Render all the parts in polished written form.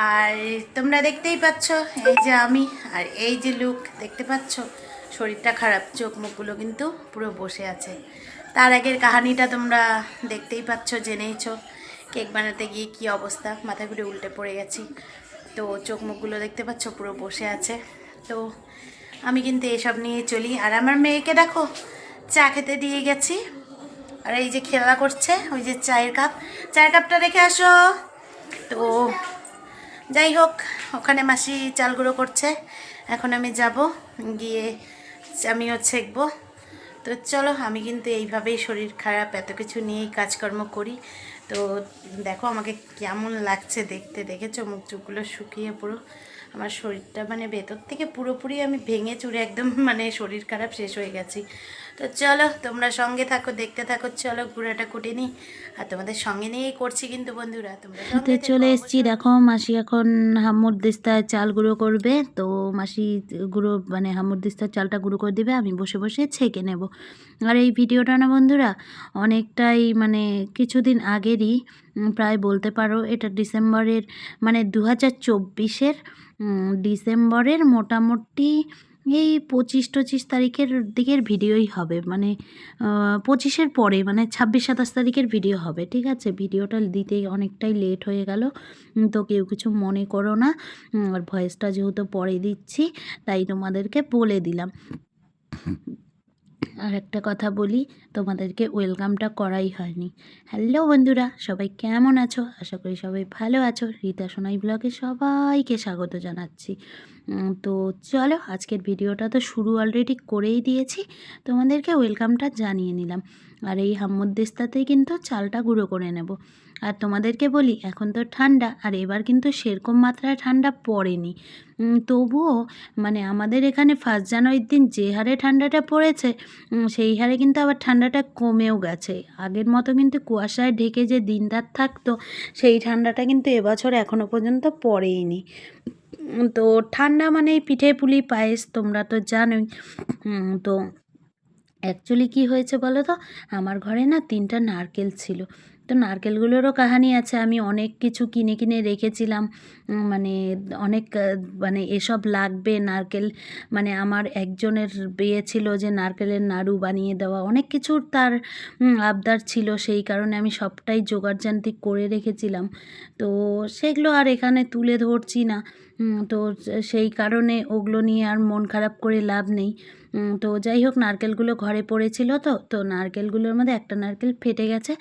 আর তোমরা দেখতেই পাচ্ছ এই যে আমি আর এই যে লুক দেখতে পাচ্ছ, শরীরটা খারাপ, চোখ মুখগুলো কিন্তু পুরো বসে আছে। তার আগের কাহিনীটা তোমরা দেখতেই পাচ্ছ, জেনেইছো কেক বানাতে গিয়ে কি অবস্থা, মাথা ঘুরে উল্টে পড়ে গেছি। তো চোখ মুখগুলো দেখতে পাচ্ছ পুরো বসে আছে। তো আমি কিন্তু এসব নিয়ে চলি। আর আমার মেয়েকে দেখো চা খেতে দিয়ে গেছি, আর এই যে খেলা করছে, ওই যে চায়ের কাপটা রেখে আসো। তো যাই হোক, ওখানে মাসি চাল গুঁড়ো করছে, এখন আমি যাব গিয়ে আমিও ছেঁকবো। তো চলো, আমি কিন্তু এইভাবেই শরীর খারাপ এত কিছু নিয়েই কাজকর্ম করি। তো দেখো আমাকে কেমন লাগছে দেখতে, দেখেছো মুখ চোখগুলো শুকিয়ে পুরো আমার শরীরটা মানে ভেতর থেকে পুরোপুরি আমি ভেঙে চুরে একদম মানে শরীর খারাপ শেষ হয়ে গেছি। তো চলো তোমরা সঙ্গে থাকো, দেখতে থাকো। চলো গুঁড়াটা কুটে নিই, আর তোমাদের সঙ্গে নিয়েই করছি কিন্তু বন্ধুরা, তোমরা তো সঙ্গে থেকো চলে এসেছি, অবশ্যই। দেখো মাসি এখন হামুর দিস্তায় চাল গুঁড়ো করবে। তো মাসি গুঁড়ো মানে হামুর দিস্তার চালটা গুঁড়ো করে দেবে, আমি বসে বসে ছেঁকে নেব। আর এই ভিডিওটা না বন্ধুরা অনেকটাই মানে কিছুদিন আগেরই, প্রায় বলতে পারো এটা ডিসেম্বরের মানে 2024-এর ডিসেম্বরের মোটামুটি এই 25-25 তারিখের দিকের ভিডিওই হবে, মানে 25-এর পরে মানে 26-27 তারিখের ভিডিও হবে, ঠিক আছে? ভিডিওটা দিতেই অনেকটাই লেট হয়ে গেল, তো কেউ কিছু মনে করো না। আর ভয়েসটা যেহেতু পরে দিচ্ছি তাই তোমাদেরকে বলে দিলাম। আর একটা কথা বলি, তোমাদেরকে ওয়েলকামটা করাই হয়নি। হ্যালো বন্ধুরা, সবাই কেমন আছো? আশা করি সবাই ভালো আছো। রীতা সোনাই ব্লগে সবাইকে স্বাগত জানাচ্ছি। তো চলো, আজকের ভিডিওটা তো শুরু অলরেডি করেই দিয়েছি, তোমাদেরকে ওয়েলকামটা জানিয়ে নিলাম। আর এই হাম্মুদ্দিস্তাতেই কিন্তু চালটা গুঁড়ো করে নেব। আর তোমাদেরকে বলি, এখন তো ঠান্ডা, আর এবার কিন্তু সেরকম মাত্রায় ঠান্ডা পড়েনি, তবুও মানে আমাদের এখানে 1 জানুয়ারির দিন যে হারে ঠান্ডাটা পড়েছে, সেই হারে কিন্তু আবার ঠান্ডাটা কমেও গেছে। আগের মতো কিন্তু কুয়াশায় ঢেকে যে দিনরাত থাকতো, সেই ঠান্ডাটা কিন্তু এবছর এখনও পর্যন্ত পড়েইনি। তো ঠান্ডা মানেই পিঠে পুলি পায়েস, তোমরা তো জানোই। তো অ্যাকচুয়ালি কী হয়েছে বলো তো, আমার ঘরে না 3টা নারকেল ছিল। তো নারকেলগুলোরও কাহানি আছে। আমি অনেক কিছু কিনে কিনে রেখেছিলাম, মানে অনেক মানে এসব লাগবে নারকেল, মানে আমার একজনের বিয়ে ছিল যে নারকেলের নাড়ু বানিয়ে দেওয়া, অনেক কিছুর তার আবদার ছিল, সেই কারণে আমি সবটাই জোগাড়জান্তি করে রেখেছিলাম। তো সেগুলো আর এখানে তুলে ধরছি না। তো সেই কারণে ওগুলো নিয়ে আর মন খারাপ করে লাভ নেই। তো যাই হোক, নারকেলগুলো ঘরে পড়েছিল, তো নারকেলগুলোর মধ্যে একটা নারকেল ফেটে গেছে।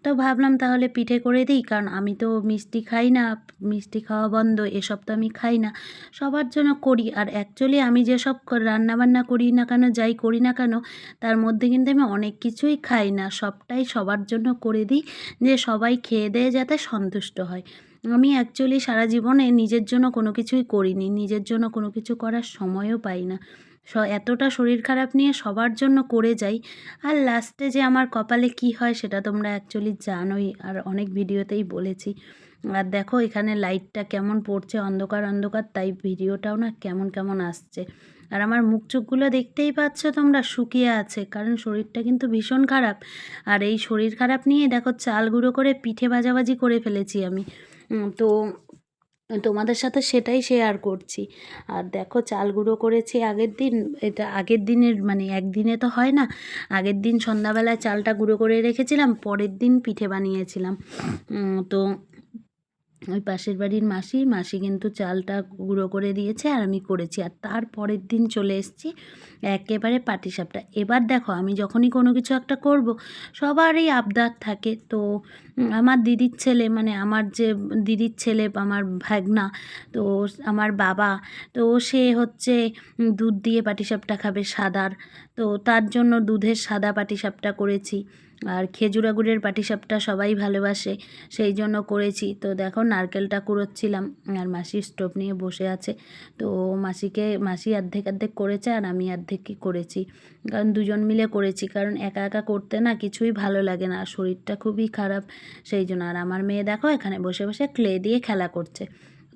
তো ভাবলাম তাহলে পিঠে করে দিই, কারণ আমি তো মিষ্টি খাই না, মিষ্টি খাওয়া বন্ধ, এসব তো আমি খাই না, সবার জন্য করি। আর অ্যাকচুয়ালি আমি যেসব রান্নাবান্না করি না কেন, যাই করি না কেন, তার মধ্যে কিন্তু আমি অনেক কিছুই খাই না, সবটাই সবার জন্য করে দিই, যে সবাই খেয়ে দেয়ে যাতে সন্তুষ্ট হয়। আমি অ্যাকচুয়ালি সারা জীবনে নিজের জন্য কোনো কিছুই করিনি, নিজের জন্য কোনো কিছু করার সময়ও পাই না। এতটা শরীর খারাপ নিয়ে সবার জন্য করে যাই, আর লাস্টে যে আমার কপালে কি হয় সেটা তোমরা অ্যাকচুয়ালি জানোই, আর অনেক ভিডিওতেই বলেছি। আর দেখো এখানে লাইটটা কেমন পড়ছে, অন্ধকার অন্ধকার, তাই ভিডিওটাও না কেমন কেমন আসছে। আর আমার মুখ চোখগুলো দেখতেই পাচ্ছ তোমরা, শুকিয়ে আছে, কারণ শরীরটা কিন্তু ভীষণ খারাপ। আর এই শরীর খারাপ নিয়ে দেখো চাল গুঁড়ো করে পিঠে ভাজাভাজি করে ফেলেছি আমি। তো তোমাদের সাথে সেটাই শেয়ার করছি। আর দেখো চাল গুঁড়ো করেছি আগের দিন, এটা আগের দিনের মানে একদিনে তো হয় না, আগের দিন সন্ধ্যাবেলায় চালটা গুঁড়ো করে রেখেছিলাম, পরের দিন পিঠে বানিয়েছিলাম। তো ওই পাশের বাড়ির মাসি কিন্তু চালটা গুঁড়ো করে দিয়েছে, আর আমি করেছি। আর তার পরের দিন চলে এসেছি একেবারে পাটিসাপটা। এবার দেখো আমি যখনই কোনো কিছু একটা করব, সবারই আবদার থাকে। তো আমার দিদির ছেলে, মানে আমার যে দিদির ছেলে, আমার ভাগনা, তো আমার বাবা, তো সে হচ্ছে দুধ দিয়ে পাটিসাপটা খাবে, সাদার। তো তার জন্য দুধের সাদা পাটিসাপটা করেছি। আর খেজুরা গুড়ের পাটিসাপটা সবাই ভালোবাসে, সেই জন্য করেছি। তো দেখো নারকেলটা কুড়োচ্ছিলাম, আর মাসি স্টোভ নিয়ে বসে আছে। তো মাসি অর্ধেক অর্ধেক করেছে, আর আমি অর্ধেকই করেছি, কারণ দুজন মিলে করেছি। কারণ একা একা করতে না কিছুই ভালো লাগে না, শরীরটা খুবই খারাপ, সেই জন্য। আর আমার মেয়ে দেখো এখানে বসে বসে ক্লে দিয়ে খেলা করছে।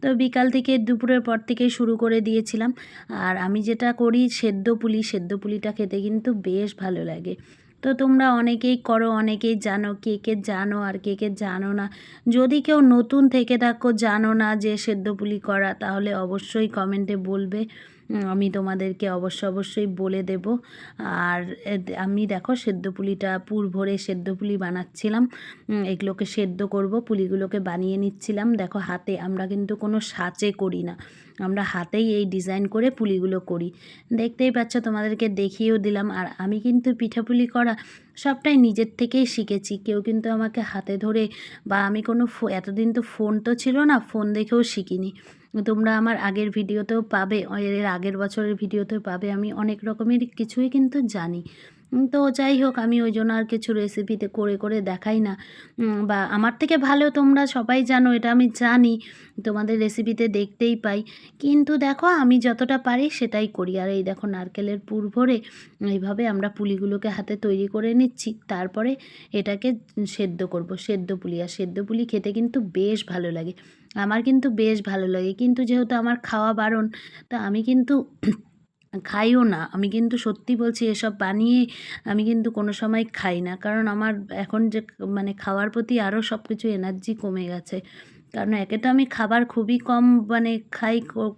তো বিকাল থেকে দুপুরের পর থেকেই শুরু করে দিয়েছিলাম। আর আমি যেটা করি, সেদ্ধ পুলিটা খেতে কিন্তু বেশ ভালো লাগে। তো তোমরা অনেকেই করো, অনেকেই জানো, কে কে জানো আর কে কে জানো না। যদি কেউ নতুন থেকে থাকো, জানো না যে সেদ্ধ পুলি করা, তাহলে অবশ্যই কমেন্টে বলবে। আমি তোমাদেরকে অবশ্যই বলে দেব। আর আমি দেখো সেদ্ধ পুলিটা পুর ভরে সেদ্ধ পুলি বানাচ্ছিলাম। এগুলোকে সেদ্ধ করব, পুলিগুলোকে বানিয়ে নিচ্ছিলাম। দেখো হাতে, আমরা কিন্তু কোনো সাঁচে করি না, আমরা হাতেই এই ডিজাইন করে পুলিগুলো করি। দেখতেই পাচ্ছ, তোমাদেরকে দেখিয়েও দিলাম। আর আমি কিন্তু পিঠাপুলি করা সবটাই নিজের থেকেই শিখেছি। কেউ কিন্তু আমাকে হাতে ধরে, বা আমি কোনো এতদিন তো ফোন তো ছিল না, ফোন দেখেও শিখিনি। তোমরা আমার আগের ভিডিওতেও পাবে, এর আগের বছরের ভিডিওতেও পাবে, আমি অনেক রকমের কিছুই কিন্তু জানি। তো যাই হোক, আমি ওই জন্য আর কিছু রেসিপিতে করে করে দেখাই না। বা আমার থেকে ভালো তোমরা সবাই জানো, এটা আমি জানি, তোমাদের রেসিপিতে দেখতেই পাই। কিন্তু দেখো আমি যতটা পারি সেটাই করি। আর এই দেখো নারকেলের পুর ভরে এইভাবে আমরা পুলিগুলোকে হাতে তৈরি করে নিচ্ছি। তারপরে এটাকে সেদ্ধ করব, সেদ্ধ পুলি। আর সেদ্ধ পুলি খেতে কিন্তু বেশ ভালো লাগে, আমার কিন্তু বেশ ভালো লাগে। কিন্তু যেহেতু আমার খাওয়া বারণ, তা আমি কিন্তু খাইও না। আমি কিন্তু সত্যি বলছি, এসব বানিয়ে আমি কিন্তু কোনো সময় খাই না। কারণ আমার এখন যে মানে খাওয়ার প্রতি আরও সব কিছু এনার্জি কমে গেছে। কারণ একে তো আমি খাবার খুবই কম মানে খাই,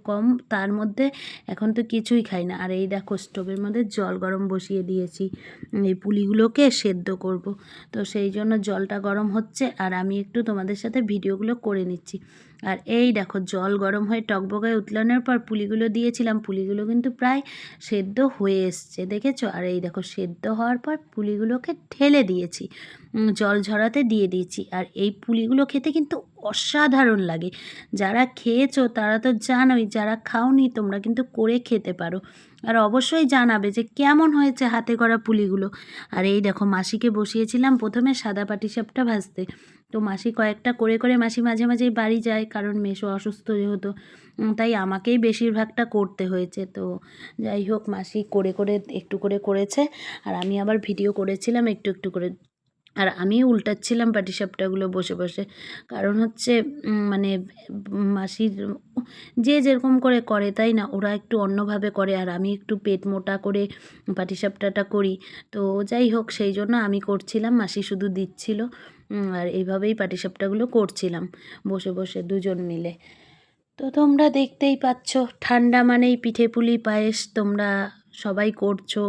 কম, তার মধ্যে এখন তো কিছুই খাই না। আর এই দেখো স্টোভের মধ্যে জল গরম বসিয়ে দিয়েছি, এই পুলিগুলোকে সেদ্ধ করব। তো সেই জন্য জলটা গরম হচ্ছে, আর আমি একটু তোমাদের সাথে ভিডিওগুলো করে নিচ্ছি। আর এই দেখো জল গরম হয়ে টকবগায় উতলানোর পর পুলিগুলো দিয়েছিলাম, পুলিগুলো কিন্তু প্রায় সেদ্ধ হয়ে এসছে, দেখেছো? আর এই দেখো সেদ্ধ হওয়ার পর পুলিগুলোকে ঢেলে দিয়েছি, জল ঝরাতে দিয়ে দিয়েছি। আর এই পুলিগুলো খেতে কিন্তু অসাধারণ লাগে। যারা খেয়েছো তারা তো জানোই, যারা খাওনি তোমরা কিন্তু করে খেতে পারো। আর অবশ্যই জানাবে যে কেমন হয়েছে হাতে করা পুলিগুলো। আর এই দেখো মাসিকে বসিয়েছিলাম প্রথমে সাদা পাটিসাপটা ভাজতে। তো মাসি কয়েকটা করে করে, মাসি মাঝে মাঝেই বাড়ি যায়, কারণ মেসো অসুস্থ যেহেতু, তাই আমাকেই বেশিরভাগটা করতে হয়েছে। তো যাই হোক, মাসি করে করে একটু করে করেছে, আর আমি আবার ভিডিও করেছিলাম একটু একটু করে। আর আমি উল্টাচ্ছিলাম পাটিসাপটাগুলো বসে বসে। কারণ হচ্ছে মানে মাসির যে যেরকম করে করে, তাই না, ওরা একটু অন্যভাবে করে, আর আমি একটু পেট মোটা করে পাটিসাপটাটা করি। তো যাই হোক, সেই জন্য আমি করছিলাম, মাসি শুধু দিচ্ছিল। আর এইভাবেই পাটিসাপটাগুলো করছিলাম বসে বসে দুজন মিলে। তো তোমরা দেখতেই পাচ্ছ, ঠান্ডা মানেই পিঠে পুলি পায়েস তোমরা সবাই করছো,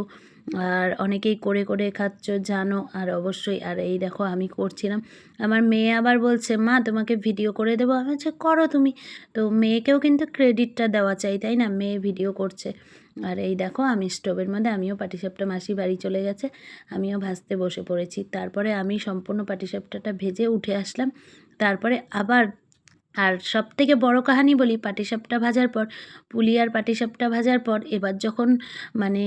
আর অনেকেই করে করে খাচ্ছ, জানো। আর অবশ্যই, আর এই দেখো আমি করছিলাম। আমার মেয়ে আবার বলছে, মা তোমাকে ভিডিও করে দেবো। আমি বলছি করো তুমি। তো মেয়েকেও কিন্তু ক্রেডিটটা দেওয়া চাই, তাই না? মেয়ে ভিডিও করছে। আর এই দেখো আমি স্টোভের মধ্যে, আমিও পাটিসাপটা, মাসি বাড়ি চলে গেছে, আমিও ভাজতে বসে পড়েছি। তারপরে আমি সম্পূর্ণ পাটিসাপটাটা ভেজে উঠে আসলাম। তারপরে আবার, আর সবথেকে বড় কাহিনী বলি, পাটিসাপটা ভাজার পর, পুলি আর পাটিসাপটা ভাজার পর, এবার যখন মানে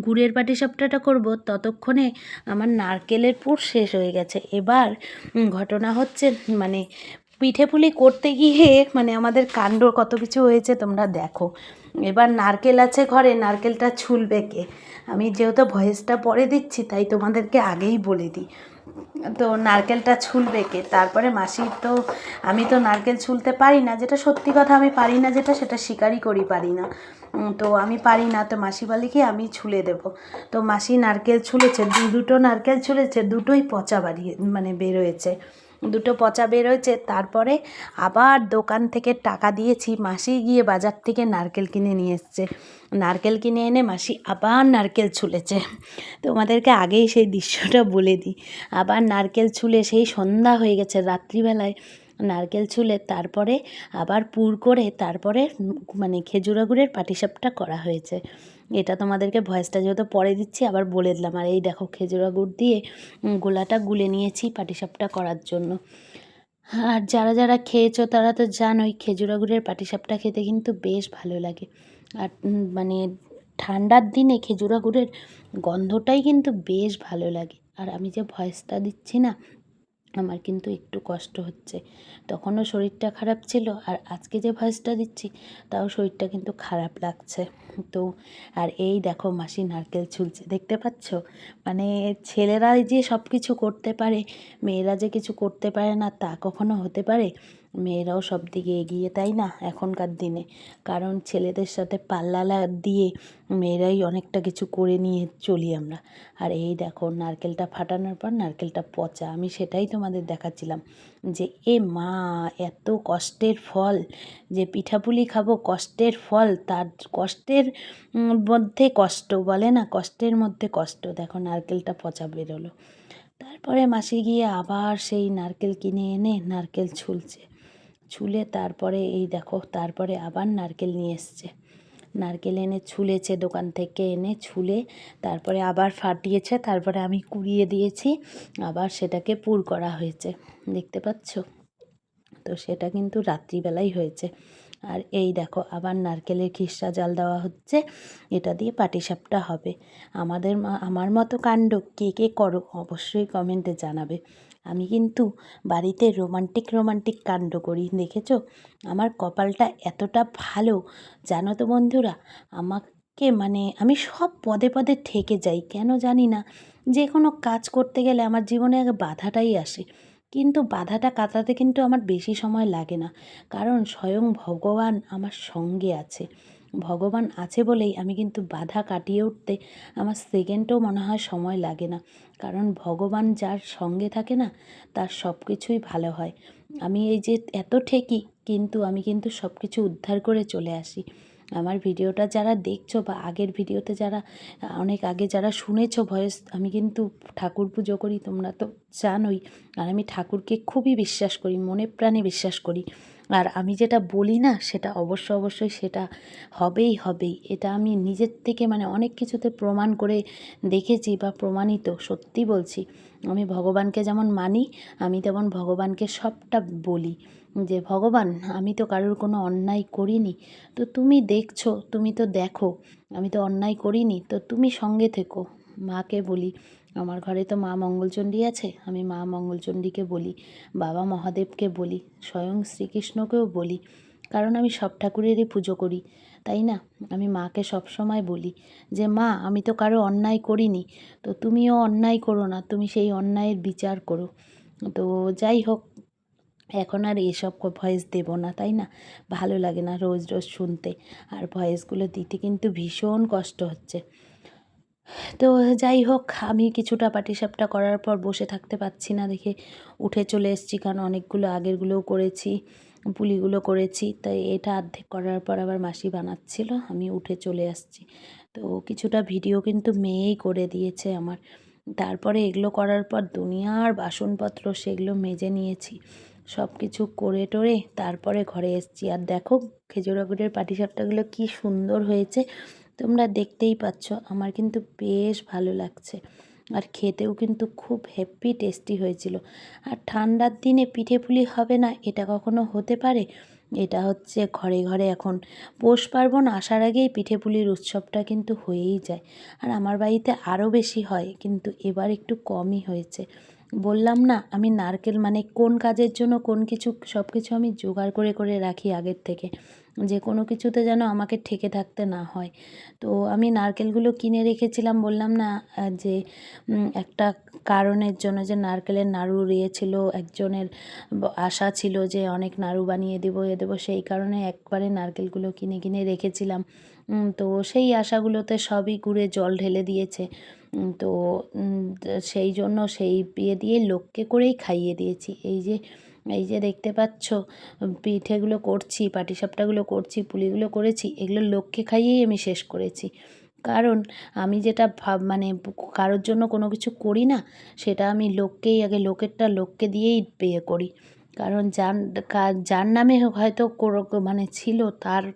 গুড়ের পাটিসাপটাটা করব, ততক্ষণে আমার নারকেলের পুর শেষ হয়ে গেছে। এবার ঘটনা হচ্ছে, মানে পিঠে পুলি করতে গিয়ে মানে আমাদের কাণ্ড কত কিছু হয়েছে তোমরা দেখো। এবার নারকেল আছে ঘরে, নারকেলটা ছুলবে কে? আমি যেহেতু ভয়েসটা পরে দিচ্ছি, তাই তোমাদেরকে আগেই বলে দিই। তো নারকেলটা ছুলবে কে? তারপরে মাসি তো, আমি তো নারকেল ছুলতে পারি না, যেটা সত্যি কথা, আমি পারি না, যেটা সেটা স্বীকারই করি, পারি না। তো আমি পারি না, তো মাসি বলে কি আমি ছুলে দেব। তো মাসি নারকেল ছুলেছে, দুটো নারকেল ছুলেছে, দুটোই পচা মানে বেরোয়েছে, দুটো পচা বেরোয়েছে। তারপরে আবার দোকান থেকে টাকা দিয়েছি, মাসি গিয়ে বাজার থেকে নারকেল কিনে নিয়ে এসছে। নারকেল কিনে এনে মাসি আবার নারকেল ছুলেছে। তোমাদেরকে আগেই সেই দৃশ্যটা বলে দিই। আবার নারকেল ছুলে সেই সন্ধ্যা হয়ে গেছে, রাত্রিবেলায় নারকেল ছুলে তারপরে আবার পুর করে, তারপরে মানে খেজুরা গুড়ের পাটিসাপটা করা হয়েছে। এটা তোমাদেরকে ভয়েসটা যেহেতু পরে দিচ্ছি, আবার বলে দিলাম। আর এই দেখো খেজুরা গুড় দিয়ে গোলাটা গুলে নিয়েছি পাটিসাপটা করার জন্য। আর যারা যারা খেয়েছো তারা তো জানোই, খেজুরা গুড়ের পাটিসাপটা খেতে কিন্তু বেশ ভালো লাগে। আর মানে ঠান্ডার দিনে খেজুরা গুড়ের গন্ধটাই কিন্তু বেশ ভালো লাগে। আর আমি যে ভয়েসটা দিচ্ছি না, আমার কিন্তু একটু কষ্ট হচ্ছে, তখনও শরীরটা খারাপ ছিল, আর আজকে যে ভয়েসটা দিচ্ছি তাও শরীরটা কিন্তু খারাপ লাগছে। তো আর এই দেখো মাসি নারকেল ছুলছে, দেখতে পাচ্ছ? মানে ছেলেরাই যে সব কিছু করতে পারে, মেয়েরা যে কিছু করতে পারে না, তা কখনো হতে পারে? মেয়েরাও সব দিকে এগিয়ে, তাই না, এখনকার দিনে। কারণ ছেলেদের সাথে পাল্লা দিয়ে মেয়েরাই অনেকটা কিছু করে নিয়ে চলি আমরা। আর এই দেখো নারকেলটা ফাটানোর পর নারকেলটা পচা, আমি সেটাই তোমাদের দেখাচ্ছিলাম যে এ মা, এত কষ্টের ফল, যে পিঠাপুলি খাবো কষ্টের ফল, তার কষ্টের মধ্যে কষ্ট, বলে না কষ্টের মধ্যে কষ্ট। দেখো নারকেলটা পচা বেরোলো। তারপরে মাসি গিয়ে আবার সেই নারকেল কিনে এনে নারকেল ছুলে তারপরে এই দেখো, তারপরে আবার নারকেল নিয়ে এসছে, নারকেল এনে ছুলেছে দোকান থেকে, এনে ছুলে তারপরে আবার ফাটিয়েছে, তারপরে আমি কুড়িয়ে দিয়েছি, আবার সেটাকে পুর করা হয়েছে, দেখতে পাচ্ছ। তো সেটা কিন্তু রাত্রিবেলাই হয়েছে। আর এই দেখো আবার নারকেলের খিসা জাল দেওয়া হচ্ছে, এটা দিয়ে পাটিসাপটা হবে। আমার মতো কাণ্ড কে কে করো অবশ্যই কমেন্টে জানাবে। আমি কিন্তু বাড়িতে রোমান্টিক কাণ্ড করি, দেখেছো। আমার কপালটা এতটা ভালো, জানো তো বন্ধুরা, আমাকে মানে আমি সব পদে পদে ঠেকে যাই, কেন জানি না। যে কোনো কাজ করতে গেলে আমার জীবনে আগে বাধাটাই আসে, কিন্তু বাধাটা কাটাতে কিন্তু আমার বেশি সময় লাগে না, কারণ স্বয়ং ভগবান আমার সঙ্গে আছে। ভগবান আছে বলেই আমি কিন্তু বাধা কাটিয়ে উঠতে আমার সেকেন্ডও মনে হয় সময় লাগে না, কারণ ভগবান যার সঙ্গে থাকে না, তার সব কিছুই ভালো হয়। আমি এই যে এত ঠেকি, কিন্তু আমি কিন্তু সব কিছু উদ্ধার করে চলে আসি। আমার ভিডিওটা যারা দেখছো বা আগের ভিডিওতে যারা অনেক আগে যারা শুনেছো ভয়েস, আমি কিন্তু ঠাকুর পুজো করি, তোমরা তো জানোই। আর আমি ঠাকুরকে খুবই বিশ্বাস করি, মনে প্রাণে বিশ্বাস করি। আর আমি যেটা বলি না সেটা অবশ্যই সেটা হবেই। এটা আমি নিজের থেকে মানে অনেক কিছুতে প্রমাণ করে দেখেছি বা প্রমাণিত, সত্যি বলছি। আমি ভগবানকে যেমন মানি, আমি তেমন ভগবানকে সবটা বলি যে ভগবান, আমি তো কারোর কোনো অন্যায় করিনি, তো তুমি দেখছো, তুমি তো দেখো আমি তো অন্যায় করিনি, তো তুমি সঙ্গে থেকো। মাকে বলি, আমার ঘরে তো মা মঙ্গলচণ্ডী আছে, আমি মা মঙ্গলচণ্ডীকে বলি, বাবা মহাদেবকে বলি, স্বয়ং শ্রীকৃষ্ণকেও বলি, কারণ আমি সব ঠাকুরেরই পুজো করি, তাই না। আমি মাকে সবসময় বলি যে মা, আমি তো কারো অন্যায় করিনি, তো তুমিও অন্যায় করো না, তুমি সেই অন্যায়ের বিচার করো। তো যাই হোক, এখন আর এসব ভয়েস দেব না, তাই না, ভালো লাগে না রোজ শুনতে, আর ভয়েসগুলো দিতে কিন্তু ভীষণ কষ্ট হচ্ছে। তো যাই হোক, আমি কিছুটা পাটিসাপটা করার পর বসে থাকতে পারছি না দেখে উঠে চলে এসেছি, কারণ অনেকগুলো আগেরগুলোও করেছি, পুলিগুলো করেছি, তাই এটা অর্ধেক করার পর আবার মাসি বানাচ্ছিল, আমি উঠে চলে আসছি। তো কিছুটা ভিডিও কিন্তু মেয়েই করে দিয়েছে আমার। তারপরে এগুলো করার পর দুনিয়ার বাসনপত্র সেগুলো মেজে নিয়েছি, সব কিছু করে টোরে তারপরে ঘরে এসেছি। আর দেখো খেজুরা গুড়ের পাটিসাপটাগুলো কি সুন্দর হয়েছে, তোমরা দেখতেই পাচ্ছ, আমার কিন্তু বেশ ভালো লাগছে। আর খেতেও কিন্তু খুব হেভি টেস্টি হয়েছিল। আর ঠান্ডার দিনে পিঠে পুলি হবে না এটা কখনো হতে পারে? এটা হচ্ছে ঘরে ঘরে এখন পৌষ পার্বণ আসার আগেই পিঠে পুলির উৎসবটা কিন্তু হয়েই যায়। আর আমার বাড়িতে আরও বেশি হয়, কিন্তু এবার একটু কমই হয়েছে। বললাম না, আমি নারকেল মানে কোন কাজের জন্য কোন কিছু সব কিছু আমি জোগাড় করে করে রাখি আগের থেকে, যে কোনো কিছুতে যেন আমাকে ঠেকে থাকতে না হয়। তো আমি নারকেলগুলো কিনে রেখেছিলাম, বললাম না যে একটা কারণের জন্য, যে নারকেলের নাড়ু ছিল, একজনের আশা ছিল যে অনেক নাড়ু বানিয়ে দেবো দেবো, সেই কারণে একবারে নারকেলগুলো কিনে কিনে রেখেছিলাম। তো সেই আশাগুলোতে সবই গুড়ে জল ঢেলে দিয়েছে। তো সেই জন্য সেই দিয়ে লোককে করেই খাইয়ে দিয়েছি। এই যে দেখতে পাচ্ছ পিঠেগুলো করছি, পাটিসাপটাগুলো করছি, পুলিগুলো করেছি, এগুলো লোককে খাইয়েই আমি শেষ করেছি। কারণ আমি যেটা মানে কারোর জন্য কোনো কিছু করি না, সেটা আমি লোককেই আগে, লোকেরটা লোককে দিয়েই বিয়ে করি। কারণ যার নামে হয়তো মানে ছিল,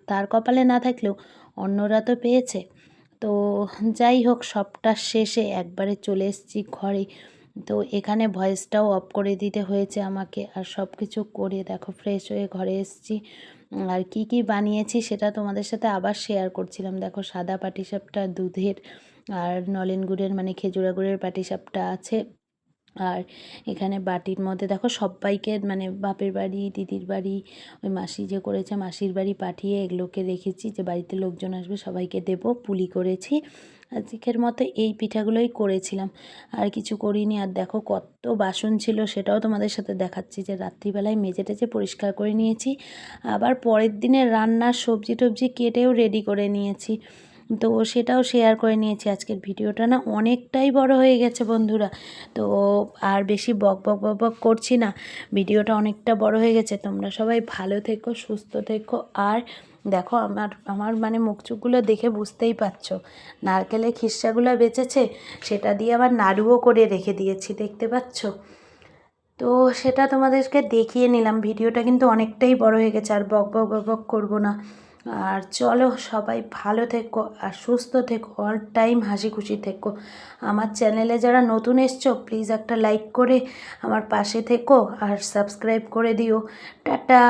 তার কপালে না থাকলেও অন্যরা তো পেয়েছে। তো যাই হোক, সবটা শেষে একবারে চলে এসেছি ঘরে। তো এখানে ভয়েসটাও অফ করে দিতে হয়েছে আমাকে, আর সব কিছু করে দেখো ফ্রেশ হয়ে ঘরে এসেছি। আর কি কি বানিয়েছি সেটা তোমাদের সাথে আবার শেয়ার করছিলাম। দেখো সাদা পাটিসাপটা দুধের, আর নলেন গুড়ের মানে খেজুরা গুড়ের পাটিসাপটা আছে। আর এখানে বাটির মধ্যে দেখো সব্বাইকে মানে বাপের বাড়ি, দিদির বাড়ি, ওই মাসি যে করেছে মাসির বাড়ি পাঠিয়ে এগুলোকে রেখেছি, যে বাড়িতে লোকজন আসবে সবাইকে দেবো। পুলি করেছি, আজকের মতো এই পিঠাগুলোই করেছিলাম, আর কিছু করিনি। আর দেখো কত বাসন ছিল সেটাও তোমাদের সাথে দেখাচ্ছি, যে রাত্রিবেলায় মেজে টেজে পরিষ্কার করে নিয়েছি, আবার পরের দিনের রান্নার সবজি টবজি কেটেও রেডি করে নিয়েছি, তো সেটাও শেয়ার করে নিয়েছি। আজকের ভিডিওটা না অনেকটাই বড় হয়ে গেছে বন্ধুরা, তো আর বেশি বক বক বক বক করছি না, ভিডিওটা অনেকটা বড় হয়ে গেছে। তোমরা সবাই ভালো থেকো, সুস্থ থেকো। আর দেখো আমার মানে মুখ চোখগুলো দেখে বুঝতেই পারছো, নারকেলের খিরসাগুলো বেঁচেছে, সেটা দিয়ে আবার নাড়ুও করে রেখে দিয়েছি, দেখতে পাচ্ছ। তো সেটা তোমাদেরকে দেখিয়ে নিলাম। ভিডিওটা কিন্তু অনেকটাই বড় হয়ে গেছে, আর বক বক বক বক করবো না। আর চলো সবাই ভালো থেকো আর সুস্থ থেকো, অল টাইম হাসি খুশি থেকো। আমার চ্যানেলে যারা নতুন এসছো প্লিজ একটা লাইক করে আমার পাশে থেকো আর সাবস্ক্রাইব করে দিও। টাটা।